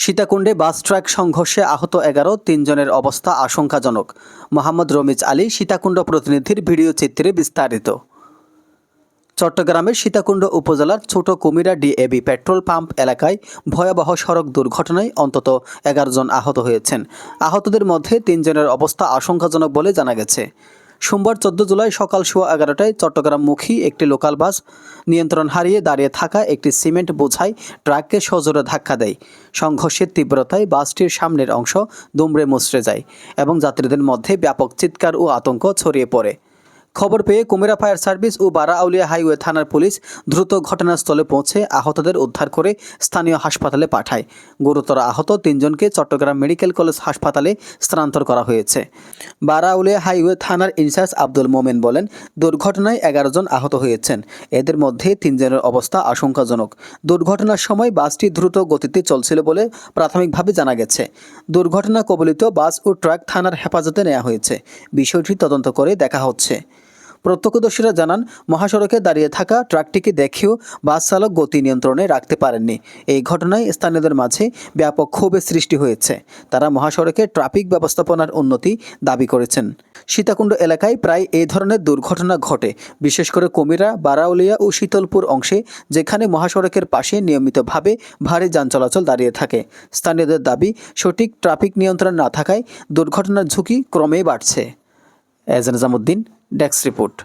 সীতাকুণ্ডে bus truck সংঘর্ষে আহত 11, 3 জনের অবস্থা আশঙ্কাজনক। মোহাম্মদ রমিজ আলী, সীতাকুণ্ড প্রতিনিধির ভিডিও চিত্রে বিস্তারিত। চট্টগ্রামের সীতাকুণ্ড উপজেলার ছোট কুমিরা ডিএবি পেট্রোল পাম্প এলাকায় ভয়াবহ সড়ক দুর্ঘটনায় অন্তত 11 জন আহত হয়েছেন। আহতদের মধ্যে 3 জনের অবস্থা আশঙ্কাজনক বলে জানা গেছে। সোমবার 14 জুলাই সকাল 11:15টায় চট্টগ্রামমুখী একটি লোকাল বাস নিয়ন্ত্রণ হারিয়ে দাঁড়িয়ে থাকা একটি সিমেন্ট বোঝাই ট্রাককে সজোরে ধাক্কা দেয়। সংঘর্ষের তীব্রতায় বাসটির সামনের অংশ দুমড়ে মুচড়ে যায় এবং যাত্রীদের মধ্যে ব্যাপক চিৎকার ও আতঙ্ক ছড়িয়ে পড়ে। খবর পেয়ে কুমিরা ফায়ার সার্ভিস ও বারা আউলিয়া হাইওয়ে থানার পুলিশ দ্রুত ঘটনাস্থলে পৌঁছে আহতদের উদ্ধার করে স্থানীয় হাসপাতালে পাঠায়। গুরুতর আহত 3 জনকে চট্টগ্রাম মেডিকেল কলেজ হাসপাতালে স্থানান্তর করা হয়েছে। বারা আউলিয়া হাইওয়ে থানার ইনচার্জ আব্দুল মোমেন বলেন, দুর্ঘটনায় 11 জন আহত হয়েছেন। এদের মধ্যে 3 জনের অবস্থা আশঙ্কাজনক। দুর্ঘটনার সময় বাসটি দ্রুত গতিতে চলছিল বলে প্রাথমিকভাবে জানা গেছে। দুর্ঘটনা কবলিত বাস ও ট্রাক থানার হেফাজতে নেওয়া হয়েছে। বিষয়টি তদন্ত করে দেখা হচ্ছে। প্রত্যক্ষদর্শীরা জানান, মহাসড়কে দাঁড়িয়ে থাকা ট্রাকটিকে দেখেও বাস চালক গতি নিয়ন্ত্রণে রাখতে পারেননি। এই ঘটনায় স্থানীয়দের মাঝে ব্যাপক ক্ষোভের সৃষ্টি হয়েছে। তারা মহাসড়কে ট্রাফিক ব্যবস্থাপনার উন্নতি দাবি করেছেন। সীতাকুণ্ড এলাকায় প্রায় এই ধরনের দুর্ঘটনা ঘটে, বিশেষ করে কুমিরা, বারাউলিয়া ও শীতলপুর অংশে, যেখানে মহাসড়কের পাশে নিয়মিতভাবে ভারী যান চলাচল দাঁড়িয়ে থাকে। স্থানীয়দের দাবি, সঠিক ট্রাফিক নিয়ন্ত্রণ না থাকায় দুর্ঘটনার ঝুঁকি ক্রমেই বাড়ছে। এজান নিজামুদ্দিন, ডেস্ক রিপোর্ট।